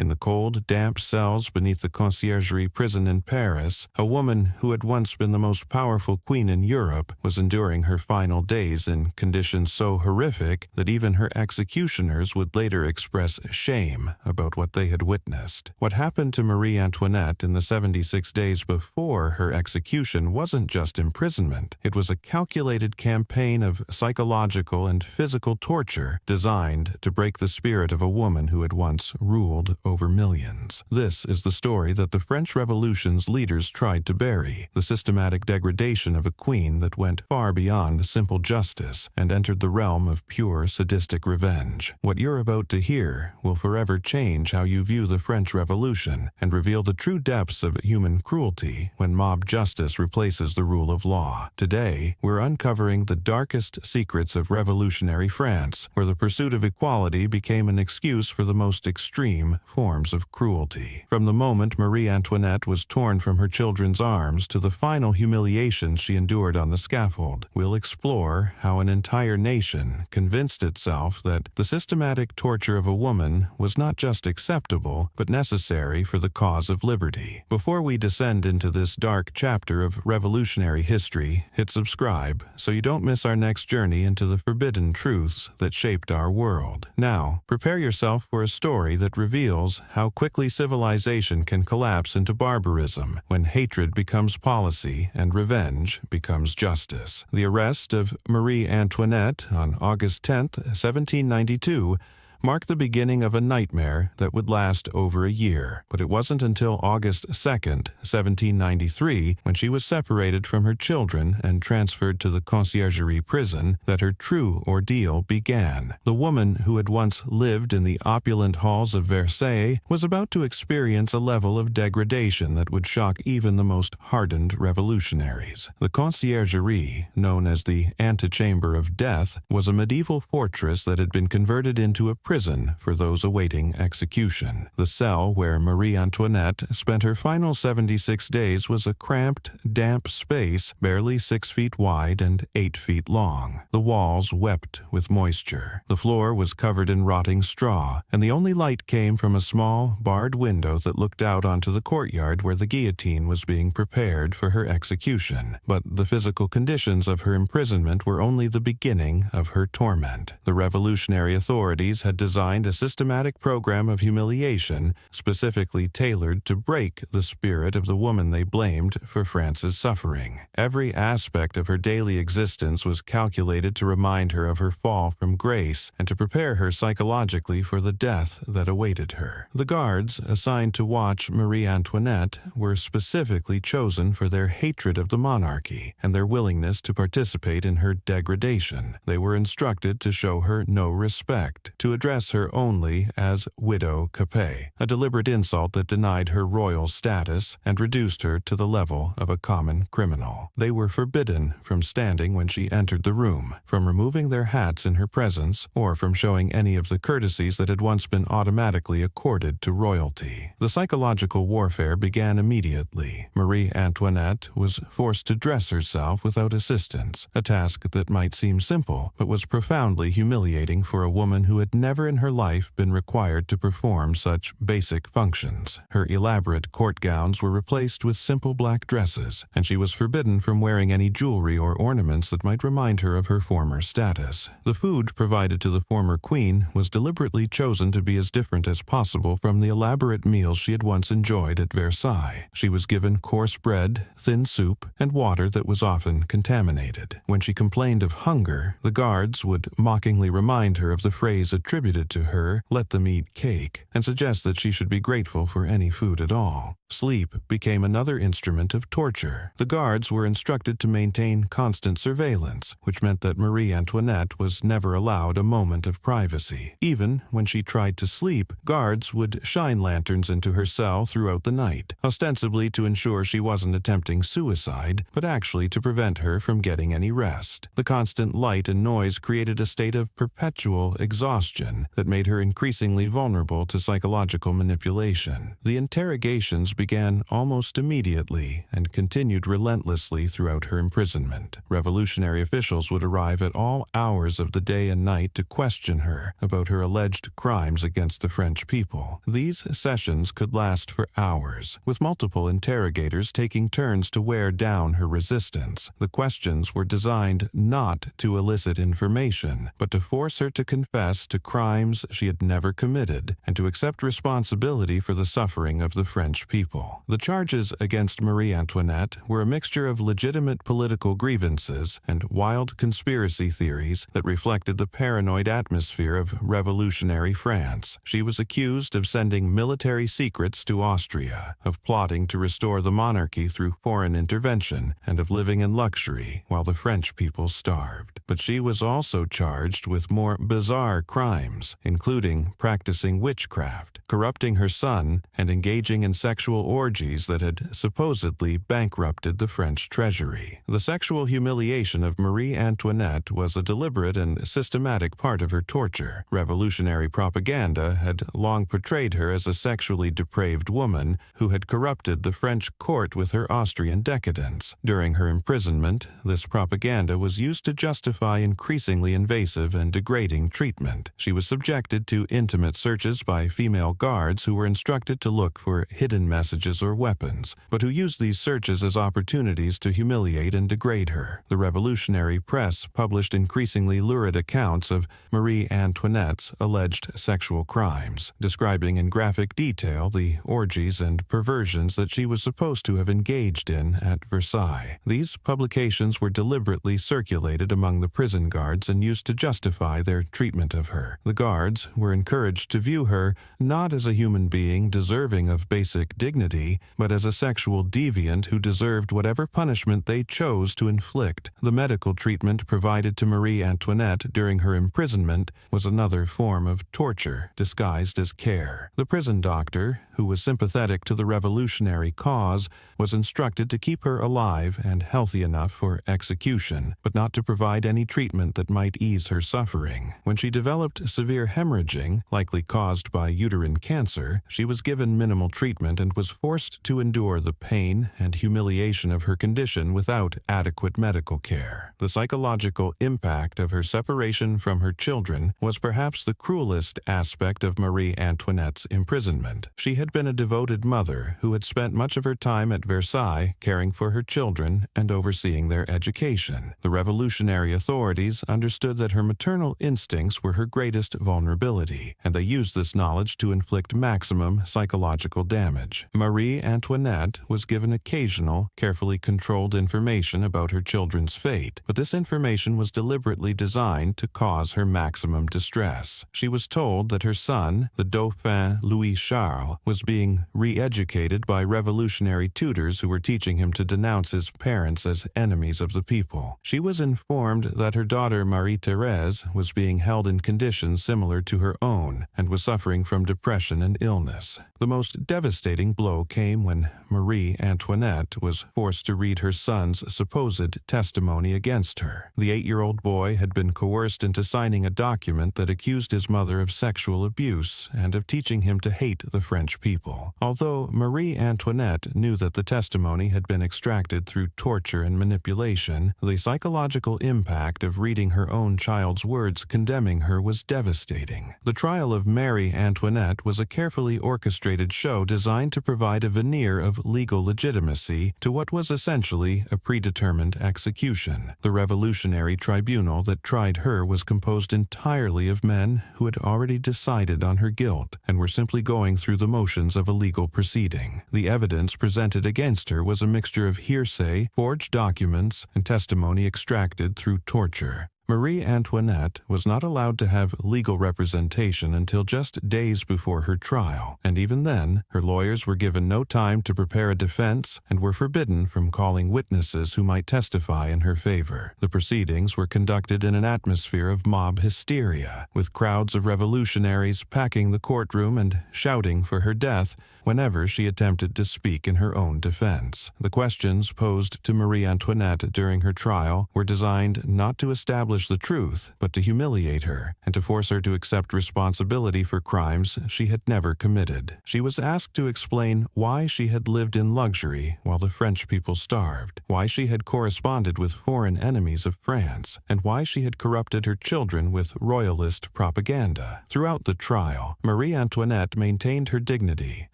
In the cold, damp cells beneath the Conciergerie prison in Paris, a woman who had once been the most powerful queen in Europe was enduring her final days in conditions so horrific that even her executioners would later express shame about what they had witnessed. What happened to Marie Antoinette in the 76 days before her execution wasn't just imprisonment. It was a calculated campaign of psychological and physical torture designed to break the spirit of a woman who had once ruled over millions. This is the story that the French Revolution's leaders tried to bury, the systematic degradation of a queen that went far beyond simple justice and entered the realm of pure sadistic revenge. What you're about to hear will forever change how you view the French Revolution and reveal the true depths of human cruelty when mob justice replaces the rule of law. Today, we're uncovering the darkest secrets of revolutionary France, where the pursuit of equality became an excuse for the most extreme forms of cruelty. From the moment Marie Antoinette was torn from her children's arms to the final humiliation she endured on the scaffold, we'll explore how an entire nation convinced itself that the systematic torture of a woman was not just acceptable, but necessary for the cause of liberty. Before we descend into this dark chapter of revolutionary history, hit subscribe so you don't miss our next journey into the forbidden truths that shaped our world. Now, prepare yourself for a story that reveals how quickly civilization can collapse into barbarism when hatred becomes policy and revenge becomes justice. The arrest of Marie Antoinette on August 10, 1792, marked the beginning of a nightmare that would last over a year. But it wasn't until August 2nd, 1793, when she was separated from her children and transferred to the Conciergerie prison, that her true ordeal began. The woman who had once lived in the opulent halls of Versailles was about to experience a level of degradation that would shock even the most hardened revolutionaries. The Conciergerie, known as the antechamber of death, was a medieval fortress that had been converted into a prison for those awaiting execution. The cell where Marie Antoinette spent her final 76 days was a cramped, damp space barely 6 feet wide and 8 feet long. The walls wept with moisture. The floor was covered in rotting straw, and the only light came from a small, barred window that looked out onto the courtyard where the guillotine was being prepared for her execution. But the physical conditions of her imprisonment were only the beginning of her torment. The revolutionary authorities had designed a systematic program of humiliation specifically tailored to break the spirit of the woman they blamed for France's suffering. Every aspect of her daily existence was calculated to remind her of her fall from grace and to prepare her psychologically for the death that awaited her. The guards assigned to watch Marie Antoinette were specifically chosen for their hatred of the monarchy and their willingness to participate in her degradation. They were instructed to show her no respect, to address her only as Widow Capet, a deliberate insult that denied her royal status and reduced her to the level of a common criminal. They were forbidden from standing when she entered the room, from removing their hats in her presence, or from showing any of the courtesies that had once been automatically accorded to royalty. The psychological warfare began immediately. Marie Antoinette was forced to dress herself without assistance, a task that might seem simple, but was profoundly humiliating for a woman who had never in her life been required to perform such basic functions. Her elaborate court gowns were replaced with simple black dresses, and she was forbidden from wearing any jewelry or ornaments that might remind her of her former status. The food provided to the former queen was deliberately chosen to be as different as possible from the elaborate meals she had once enjoyed at Versailles. She was given coarse bread, thin soup, and water that was often contaminated. When she complained of hunger, the guards would mockingly remind her of the phrase attributed to her, "Let them eat cake," and suggest that she should be grateful for any food at all. Sleep became another instrument of torture. The guards were instructed to maintain constant surveillance, which meant that Marie Antoinette was never allowed a moment of privacy. Even when she tried to sleep, guards would shine lanterns into her cell throughout the night, ostensibly to ensure she wasn't attempting suicide, but actually to prevent her from getting any rest. The constant light and noise created a state of perpetual exhaustion that made her increasingly vulnerable to psychological manipulation. The interrogations began almost immediately and continued relentlessly throughout her imprisonment. Revolutionary officials would arrive at all hours of the day and night to question her about her alleged crimes against the French people. These sessions could last for hours, with multiple interrogators taking turns to wear down her resistance. The questions were designed not to elicit information, but to force her to confess to crimes she had never committed and to accept responsibility for the suffering of the French people. The charges against Marie Antoinette were a mixture of legitimate political grievances and wild conspiracy theories that reflected the paranoid atmosphere of revolutionary France. She was accused of sending military secrets to Austria, of plotting to restore the monarchy through foreign intervention, and of living in luxury while the French people starved. But she was also charged with more bizarre crimes, including practicing witchcraft, corrupting her son, and engaging in sexual orgies that had supposedly bankrupted the French treasury. The sexual humiliation of Marie Antoinette was a deliberate and systematic part of her torture. Revolutionary propaganda had long portrayed her as a sexually depraved woman who had corrupted the French court with her Austrian decadence. During her imprisonment, this propaganda was used to justify increasingly invasive and degrading treatment. She was subjected to intimate searches by female guards who were instructed to look for hidden messages or weapons, but who used these searches as opportunities to humiliate and degrade her. The revolutionary press published increasingly lurid accounts of Marie Antoinette's alleged sexual crimes, describing in graphic detail the orgies and perversions that she was supposed to have engaged in at Versailles. These publications were deliberately circulated among the prison guards and used to justify their treatment of her. The guards were encouraged to view her not as a human being deserving of basic dignity, but as a sexual deviant who deserved whatever punishment they chose to inflict. The medical treatment provided to Marie Antoinette during her imprisonment was another form of torture disguised as care. The prison doctor, who was sympathetic to the revolutionary cause, was instructed to keep her alive and healthy enough for execution, but not to provide any treatment that might ease her suffering. When she developed severe hemorrhaging, likely caused by uterine cancer, she was given minimal treatment and was forced to endure the pain and humiliation of her condition without adequate medical care. The psychological impact of her separation from her children was perhaps the cruelest aspect of Marie Antoinette's imprisonment. She had been a devoted mother who had spent much of her time at Versailles caring for her children and overseeing their education. The revolutionary authorities understood that her maternal instincts were her greatest vulnerability, and they used this knowledge to inflict maximum psychological damage. Marie Antoinette was given occasional, carefully controlled information about her children's fate, but this information was deliberately designed to cause her maximum distress. She was told that her son, the Dauphin Louis Charles, was being re-educated by revolutionary tutors who were teaching him to denounce his parents as enemies of the people. She was informed that her daughter Marie-Thérèse was being held in conditions similar to her own and was suffering from depression and illness. The most devastating blow came when Marie Antoinette was forced to read her son's supposed testimony against her. The 8-year-old boy had been coerced into signing a document that accused his mother of sexual abuse and of teaching him to hate the French people. Although Marie Antoinette knew that the testimony had been extracted through torture and manipulation, the psychological impact of reading her own child's words condemning her was devastating. The trial of Marie Antoinette was a carefully orchestrated show designed to provide a veneer of legal legitimacy to what was essentially a predetermined execution. The revolutionary tribunal that tried her was composed entirely of men who had already decided on her guilt and were simply going through the motions of a legal proceeding. The evidence presented against her was a mixture of hearsay, forged documents, and testimony extracted through torture. Marie Antoinette was not allowed to have legal representation until just days before her trial, and even then, her lawyers were given no time to prepare a defense and were forbidden from calling witnesses who might testify in her favor. The proceedings were conducted in an atmosphere of mob hysteria, with crowds of revolutionaries packing the courtroom and shouting for her death whenever she attempted to speak in her own defense. The questions posed to Marie Antoinette during her trial were designed not to establish establish the truth, but to humiliate her and to force her to accept responsibility for crimes she had never committed. She was asked to explain why she had lived in luxury while the French people starved, why she had corresponded with foreign enemies of France, and why she had corrupted her children with royalist propaganda. Throughout the trial, Marie Antoinette maintained her dignity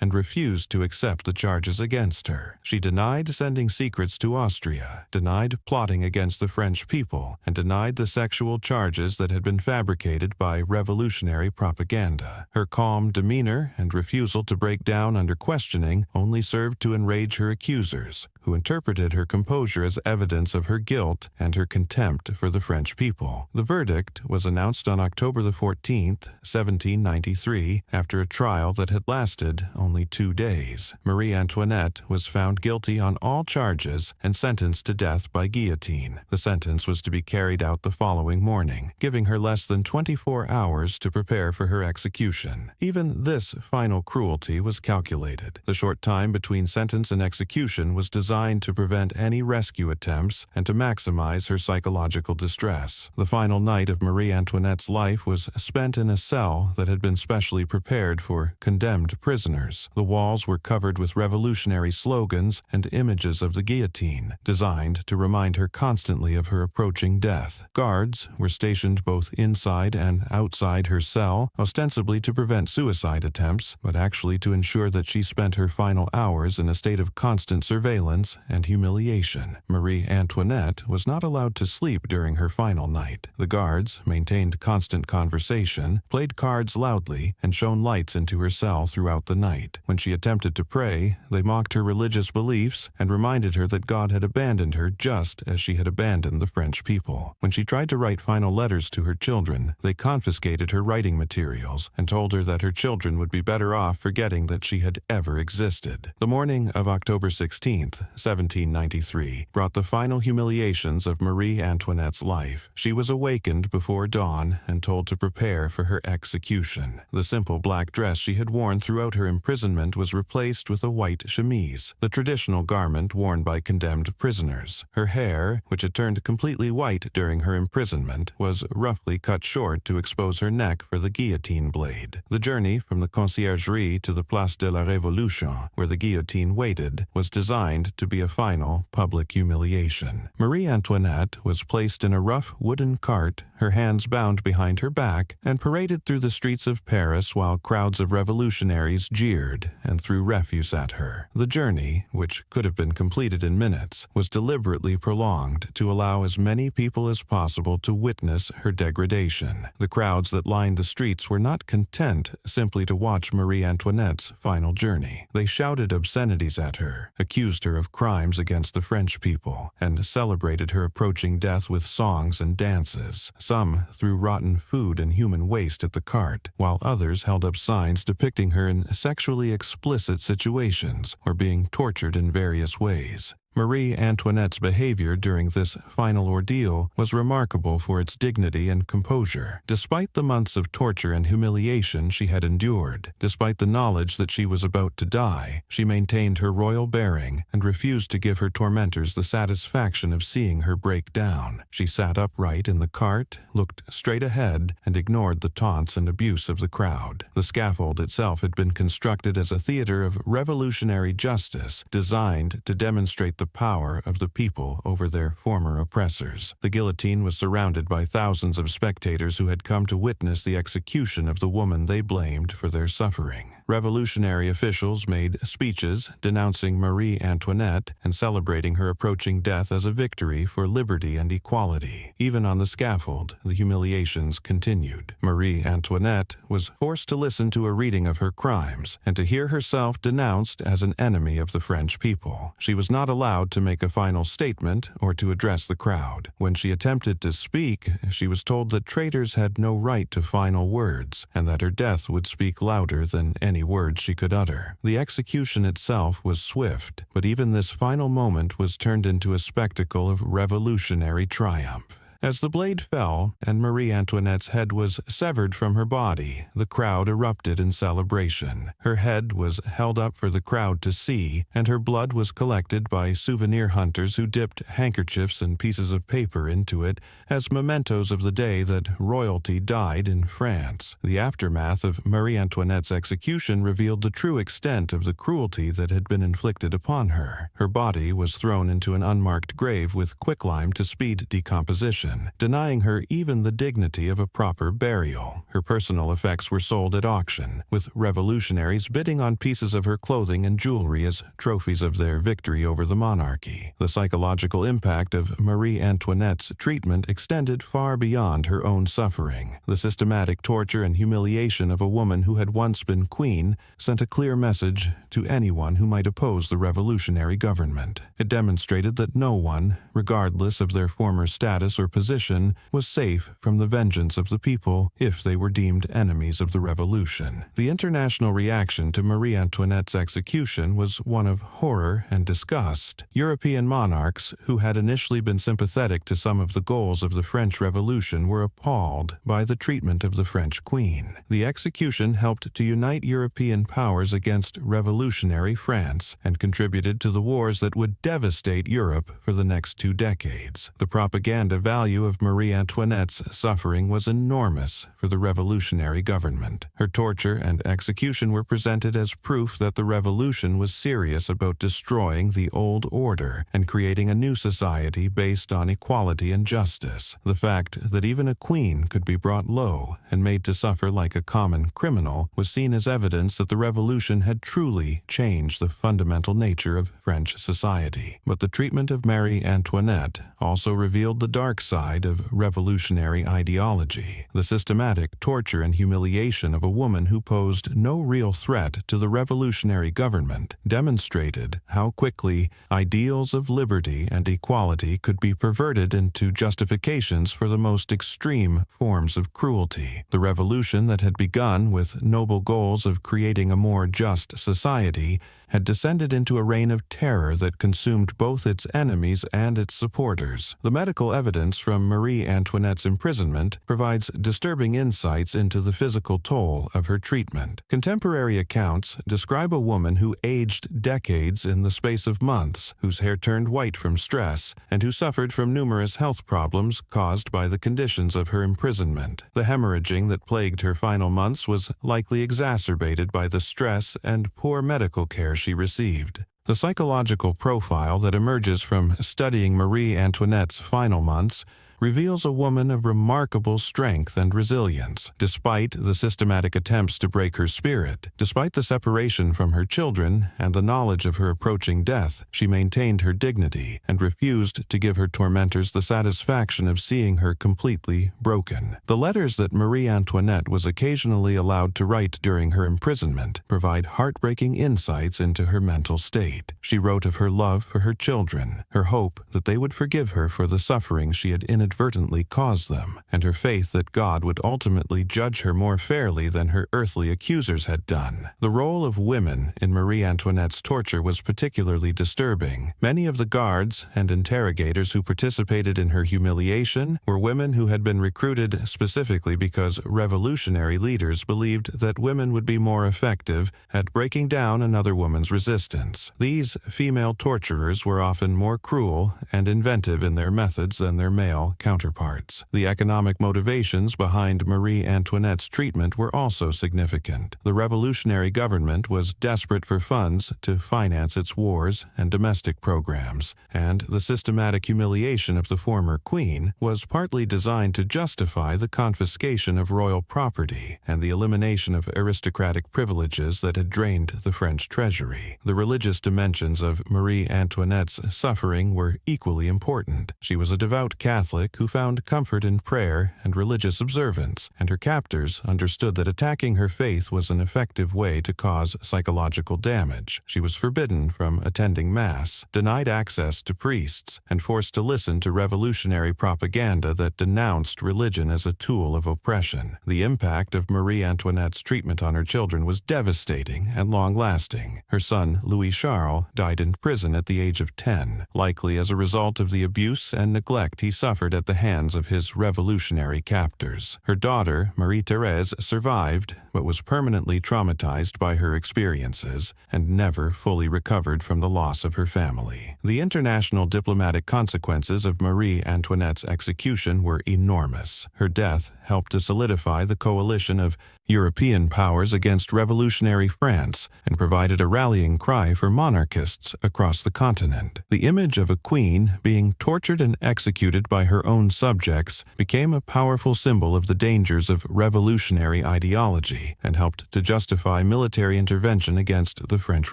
and refused to accept the charges against her. She denied sending secrets to Austria, denied plotting against the French people, and denied the sexual charges that had been fabricated by revolutionary propaganda. Her calm demeanor and refusal to break down under questioning only served to enrage her accusers, who interpreted her composure as evidence of her guilt and her contempt for the French people. The verdict was announced on October 14, 1793, after a trial that had lasted only 2 days. Marie Antoinette was found guilty on all charges and sentenced to death by guillotine. The sentence was to be carried out the following morning, giving her less than 24 hours to prepare for her execution. Even this final cruelty was calculated. The short time between sentence and execution was designed to prevent any rescue attempts and to maximize her psychological distress. The final night of Marie Antoinette's life was spent in a cell that had been specially prepared for condemned prisoners. The walls were covered with revolutionary slogans and images of the guillotine, designed to remind her constantly of her approaching death. Guards were stationed both inside and outside her cell, ostensibly to prevent suicide attempts, but actually to ensure that she spent her final hours in a state of constant surveillance and humiliation. Marie Antoinette was not allowed to sleep during her final night. The guards maintained constant conversation, played cards loudly, and shone lights into her cell throughout the night. When she attempted to pray, they mocked her religious beliefs and reminded her that God had abandoned her just as she had abandoned the French people. When she tried to write final letters to her children, they confiscated her writing materials and told her that her children would be better off forgetting that she had ever existed. The morning of October 16th, 1793, brought the final humiliations of Marie Antoinette's life. She was awakened before dawn and told to prepare for her execution. The simple black dress she had worn throughout her imprisonment was replaced with a white chemise, the traditional garment worn by condemned prisoners. Her hair, which had turned completely white during her imprisonment, was roughly cut short to expose her neck for the guillotine blade. The journey from the Conciergerie to the Place de la Révolution, where the guillotine waited, was designed to be a final public humiliation. Marie Antoinette was placed in a rough wooden cart, her hands bound behind her back, and paraded through the streets of Paris while crowds of revolutionaries jeered and threw refuse at her. The journey, which could have been completed in minutes, was deliberately prolonged to allow as many people as possible to witness her degradation. The crowds that lined the streets were not content simply to watch Marie Antoinette's final journey. They shouted obscenities at her, accused her of crimes against the French people, and celebrated her approaching death with songs and dances. Some threw rotten food and human waste at the cart, while others held up signs depicting her in sexually explicit situations or being tortured in various ways. Marie Antoinette's behavior during this final ordeal was remarkable for its dignity and composure. Despite the months of torture and humiliation she had endured, despite the knowledge that she was about to die, she maintained her royal bearing and refused to give her tormentors the satisfaction of seeing her break down. She sat upright in the cart, looked straight ahead, and ignored the taunts and abuse of the crowd. The scaffold itself had been constructed as a theater of revolutionary justice, designed to demonstrate the power of the people over their former oppressors. The guillotine was surrounded by thousands of spectators who had come to witness the execution of the woman they blamed for their suffering. Revolutionary officials made speeches denouncing Marie Antoinette and celebrating her approaching death as a victory for liberty and equality. Even on the scaffold, the humiliations continued. Marie Antoinette was forced to listen to a reading of her crimes and to hear herself denounced as an enemy of the French people. She was not allowed to make a final statement or to address the crowd. When she attempted to speak, she was told that traitors had no right to final words and that her death would speak louder than any words she could utter. The execution itself was swift, but even this final moment was turned into a spectacle of revolutionary triumph. As the blade fell and Marie Antoinette's head was severed from her body, the crowd erupted in celebration. Her head was held up for the crowd to see, and her blood was collected by souvenir hunters who dipped handkerchiefs and pieces of paper into it as mementos of the day that royalty died in France. The aftermath of Marie Antoinette's execution revealed the true extent of the cruelty that had been inflicted upon her. Her body was thrown into an unmarked grave with quicklime to speed decomposition, denying her even the dignity of a proper burial. Her personal effects were sold at auction, with revolutionaries bidding on pieces of her clothing and jewelry as trophies of their victory over the monarchy. The psychological impact of Marie Antoinette's treatment extended far beyond her own suffering. The systematic torture and humiliation of a woman who had once been queen sent a clear message to anyone who might oppose the revolutionary government. It demonstrated that no one, regardless of their former status or position, was safe from the vengeance of the people if they were deemed enemies of the revolution. The international reaction to Marie Antoinette's execution was one of horror and disgust. European monarchs, who had initially been sympathetic to some of the goals of the French Revolution, were appalled by the treatment of the French queen. The execution helped to unite European powers against revolutionary France and contributed to the wars that would devastate Europe for the next 2 decades. The propaganda value of Marie Antoinette's suffering was enormous for the revolutionary government. Her torture and execution were presented as proof that the revolution was serious about destroying the old order and creating a new society based on equality and justice. The fact that even a queen could be brought low and made to suffer like a common criminal was seen as evidence that the revolution had truly changed the fundamental nature of French society. But the treatment of Marie Antoinette also revealed the dark side of revolutionary ideology. The systematic torture and humiliation of a woman who posed no real threat to the revolutionary government demonstrated how quickly ideals of liberty and equality could be perverted into justifications for the most extreme forms of cruelty. The revolution that had begun with noble goals of creating a more just society had descended into a reign of terror that consumed both its enemies and its supporters. The medical evidence from Marie Antoinette's imprisonment provides disturbing insights into the physical toll of her treatment. Contemporary accounts describe a woman who aged decades in the space of months, whose hair turned white from stress, and who suffered from numerous health problems caused by the conditions of her imprisonment. The hemorrhaging that plagued her final months was likely exacerbated by the stress and poor medical care she received. The psychological profile that emerges from studying Marie Antoinette's final months reveals a woman of remarkable strength and resilience. Despite the systematic attempts to break her spirit, despite the separation from her children and the knowledge of her approaching death, she maintained her dignity and refused to give her tormentors the satisfaction of seeing her completely broken. The letters that Marie Antoinette was occasionally allowed to write during her imprisonment provide heartbreaking insights into her mental state. She wrote of her love for her children, her hope that they would forgive her for the suffering she had inadvertently caused them, and her faith that God would ultimately judge her more fairly than her earthly accusers had done. The role of women in Marie Antoinette's torture was particularly disturbing. Many of the guards and interrogators who participated in her humiliation were women who had been recruited specifically because revolutionary leaders believed that women would be more effective at breaking down another woman's resistance. These female torturers were often more cruel and inventive in their methods than their male counterparts. The economic motivations behind Marie Antoinette's treatment were also significant. The revolutionary government was desperate for funds to finance its wars and domestic programs, and the systematic humiliation of the former queen was partly designed to justify the confiscation of royal property and the elimination of aristocratic privileges that had drained the French treasury. The religious dimensions of Marie Antoinette's suffering were equally important. She was a devout Catholic who found comfort in prayer and religious observance, and her captors understood that attacking her faith was an effective way to cause psychological damage. She was forbidden from attending Mass, denied access to priests, and forced to listen to revolutionary propaganda that denounced religion as a tool of oppression. The impact of Marie Antoinette's treatment on her children was devastating and long-lasting. Her son, Louis Charles, died in prison at the age of 10, likely as a result of the abuse and neglect he suffered endured at the hands of his revolutionary captors. Her daughter, Marie-Thérèse, survived, but was permanently traumatized by her experiences and never fully recovered from the loss of her family. The international diplomatic consequences of Marie Antoinette's execution were enormous. Her death helped to solidify the coalition of European powers against revolutionary France and provided a rallying cry for monarchists across the continent. The image of a queen being tortured and executed by her own subjects became a powerful symbol of the dangers of revolutionary ideology and helped to justify military intervention against the French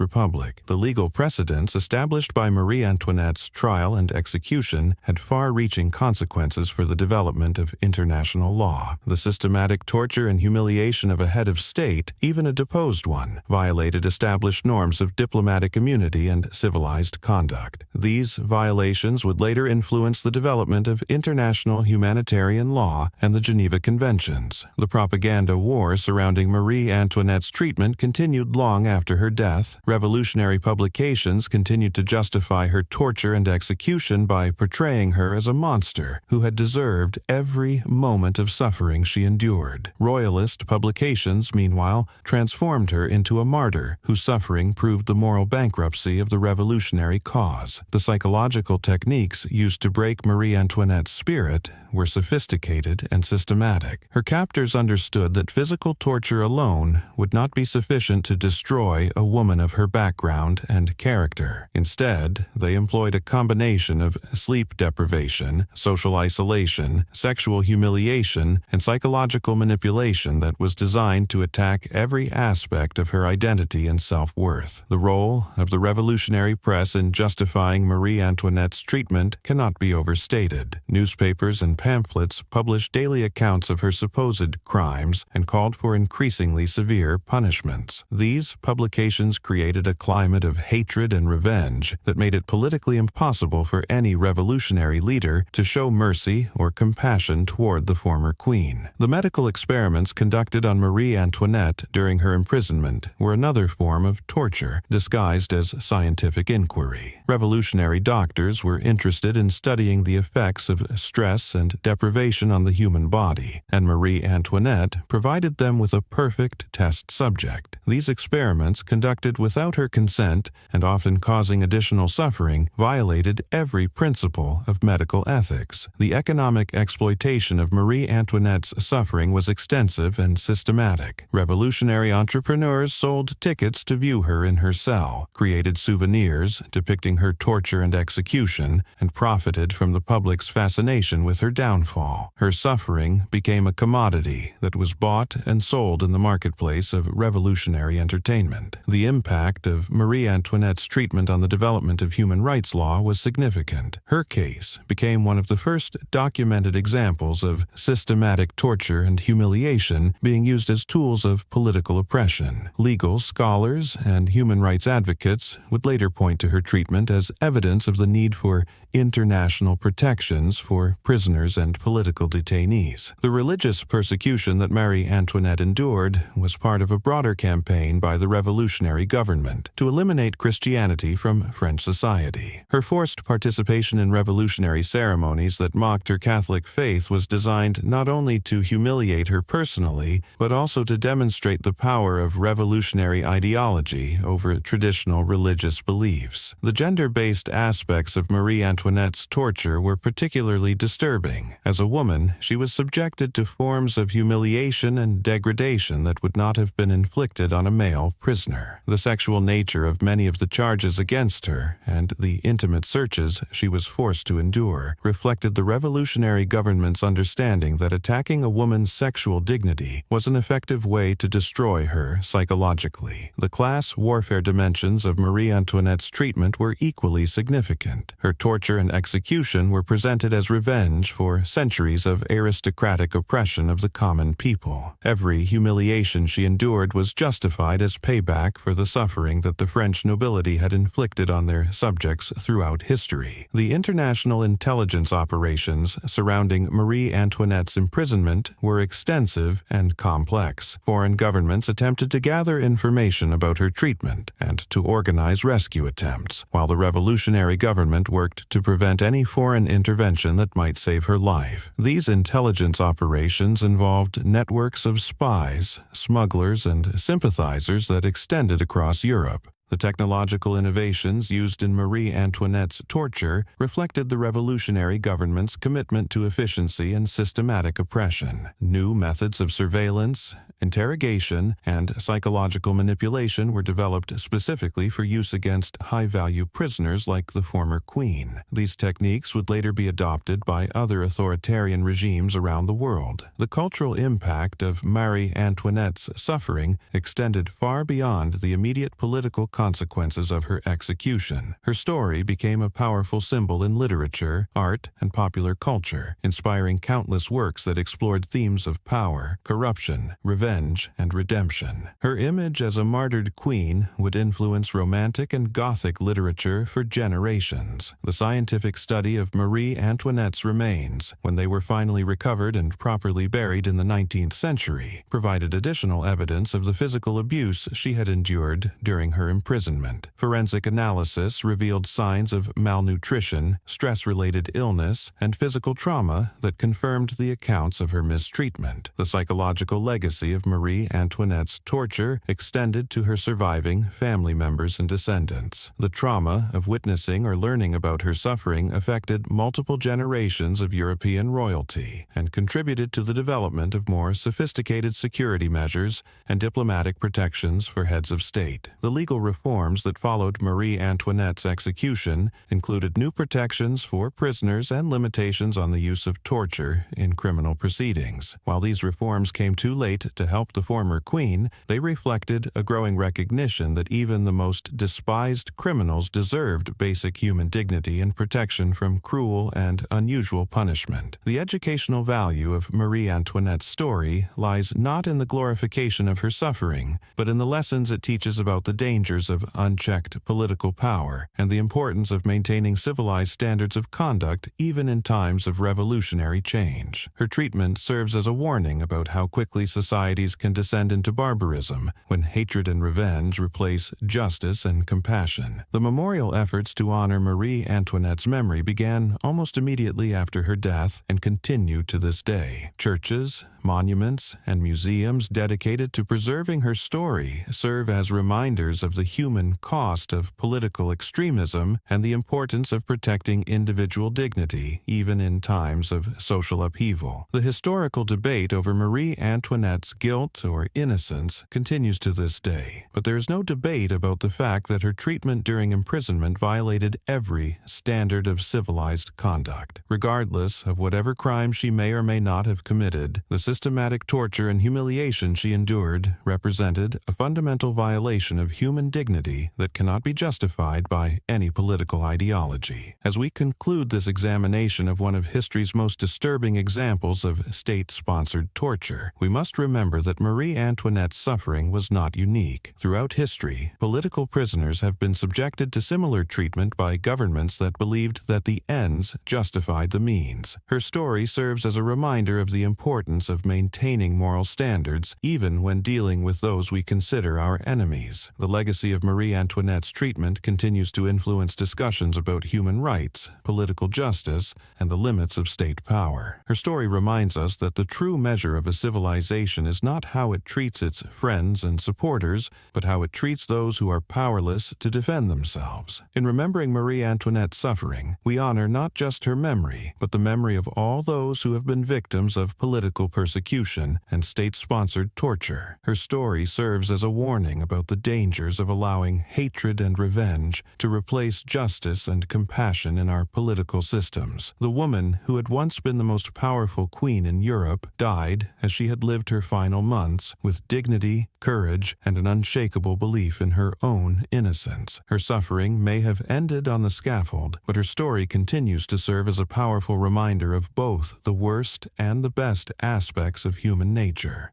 Republic. The legal precedents established by Marie Antoinette's trial and execution had far-reaching consequences for the development of international law. The systematic torture and humiliation of a head of state, even a deposed one, violated established norms of diplomatic immunity and civilized conduct. These violations would later influence the development of international humanitarian law and the Geneva Conventions. The propaganda war surrounding Marie Antoinette's treatment continued long after her death. Revolutionary publications continued to justify her torture and execution by portraying her as a monster who had deserved every moment of suffering she endured. Royalist publications, meanwhile, transformed her into a martyr whose suffering proved the moral bankruptcy of the revolutionary cause. The psychological techniques used to break Marie Antoinette's spirit were sophisticated and systematic. Her captors understood that physical torture alone would not be sufficient to destroy a woman of her background and character. Instead, they employed a combination of sleep deprivation, social isolation, sexual humiliation, and psychological manipulation that was designed to attack every aspect of her identity and self-worth. The role of the revolutionary press in justifying Marie Antoinette's treatment cannot be overstated. Newspapers and pamphlets published daily accounts of her supposed crimes and called for increasingly severe punishments. These publications created a climate of hatred and revenge that made it politically impossible for any revolutionary leader to show mercy or compassion toward the former queen. The medical experiments conducted on Marie Antoinette during her imprisonment were another form of torture disguised as scientific inquiry. Revolutionary doctors were interested in studying the effects of stress and deprivation on the human body, and Marie Antoinette provided them with a perfect test subject. These experiments, conducted without her consent and often causing additional suffering, violated every principle of medical ethics. The economic exploitation of Marie Antoinette's suffering was extensive and systematic. Revolutionary entrepreneurs sold tickets to view her in her cell, created souvenirs depicting her torture and execution, and profited from the public's fascination with her downfall. Her suffering became a commodity that was bought and sold in the marketplace of revolutionary entertainment. The impact of Marie Antoinette's treatment on the development of human rights law was significant. Her case became one of the first documented examples of systematic torture and humiliation being used as tools of political oppression. Legal scholars and human rights advocates would later point to her treatment as evidence of the need for international protections for prisoners and political detainees. The religious persecution that Marie Antoinette endured was part of a broader campaign by the revolutionary government to eliminate Christianity from French society. Her forced participation in revolutionary ceremonies that mocked her Catholic faith was designed not only to humiliate her personally, but also to demonstrate the power of revolutionary ideology over traditional religious beliefs. The gender-based aspects of Marie Antoinette's torture were particularly disturbing. As a woman, she was subjected to forms of humiliation and degradation that would not have been inflicted on a male prisoner. The sexual nature of many of the charges against her and the intimate searches she was forced to endure reflected the revolutionary government's understanding that attacking a woman's sexual dignity was an effective way to destroy her psychologically. The class warfare dimensions of Marie Antoinette's treatment were equally significant. Her torture and execution were presented as revenge for centuries of aristocratic oppression of the common people. Every humiliation she endured was justified as payback for the suffering that the French nobility had inflicted on their subjects throughout history. The international intelligence operations surrounding Marie Antoinette's imprisonment were extensive and complex. Foreign governments attempted to gather information about her treatment and to organize rescue attempts, while the revolutionary government worked to prevent any foreign intervention that might save her life. These intelligence operations involved networks of spies, smugglers, and sympathizers that extended across Europe. The technological innovations used in Marie Antoinette's torture reflected the revolutionary government's commitment to efficiency and systematic oppression. New methods of surveillance, interrogation, and psychological manipulation were developed specifically for use against high-value prisoners like the former queen. These techniques would later be adopted by other authoritarian regimes around the world. The cultural impact of Marie Antoinette's suffering extended far beyond the immediate political consequences of her execution. Her story became a powerful symbol in literature, art, and popular culture, inspiring countless works that explored themes of power, corruption, revenge, and redemption. Her image as a martyred queen would influence Romantic and Gothic literature for generations. The scientific study of Marie Antoinette's remains, when they were finally recovered and properly buried in the 19th century, provided additional evidence of the physical abuse she had endured during her imprisonment. Forensic analysis revealed signs of malnutrition, stress-related illness, and physical trauma that confirmed the accounts of her mistreatment. The psychological legacy of Marie Antoinette's torture extended to her surviving family members and descendants. The trauma of witnessing or learning about her suffering affected multiple generations of European royalty and contributed to the development of more sophisticated security measures and diplomatic protections for heads of state. The legal reforms that followed Marie Antoinette's execution included new protections for prisoners and limitations on the use of torture in criminal proceedings. While these reforms came too late to help the former queen, they reflected a growing recognition that even the most despised criminals deserved basic human dignity and protection from cruel and unusual punishment. The educational value of Marie Antoinette's story lies not in the glorification of her suffering, but in the lessons it teaches about the dangers of unchecked political power and the importance of maintaining civilized standards of conduct even in times of revolutionary change. Her treatment serves as a warning about how quickly societies can descend into barbarism when hatred and revenge replace justice and compassion. The memorial efforts to honor Marie Antoinette's memory began almost immediately after her death and continue to this day. Churches, monuments, and museums dedicated to preserving her story serve as reminders of the human cost of political extremism and the importance of protecting individual dignity, even in times of social upheaval. The historical debate over Marie Antoinette's guilt or innocence continues to this day, but there is no debate about the fact that her treatment during imprisonment violated every standard of civilized conduct. Regardless of whatever crime she may or may not have committed, the systematic torture and humiliation she endured represented a fundamental violation of human dignity that cannot be justified by any political ideology. As we conclude this examination of one of history's most disturbing examples of state-sponsored torture, we must remember that Marie Antoinette's suffering was not unique. Throughout history, political prisoners have been subjected to similar treatment by governments that believed that the ends justified the means. Her story serves as a reminder of the importance of maintaining moral standards even when dealing with those we consider our enemies. The legacy of Marie Antoinette's treatment continues to influence discussions about human rights, political justice, and the limits of state power. Her story reminds us that the true measure of a civilization is not how it treats its friends and supporters, but how it treats those who are powerless to defend themselves. In remembering Marie Antoinette's suffering, we honor not just her memory, but the memory of all those who have been victims of political persecution and state-sponsored torture. Her story serves as a warning about the dangers of allowing hatred and revenge to replace justice and compassion in our political systems. The woman who had once been the most powerful queen in Europe died as she had lived her final months with dignity, courage, and an unshakable belief in her own innocence. Her suffering may have ended on the scaffold, but her story continues to serve as a powerful reminder of both the worst and the best aspects of human nature.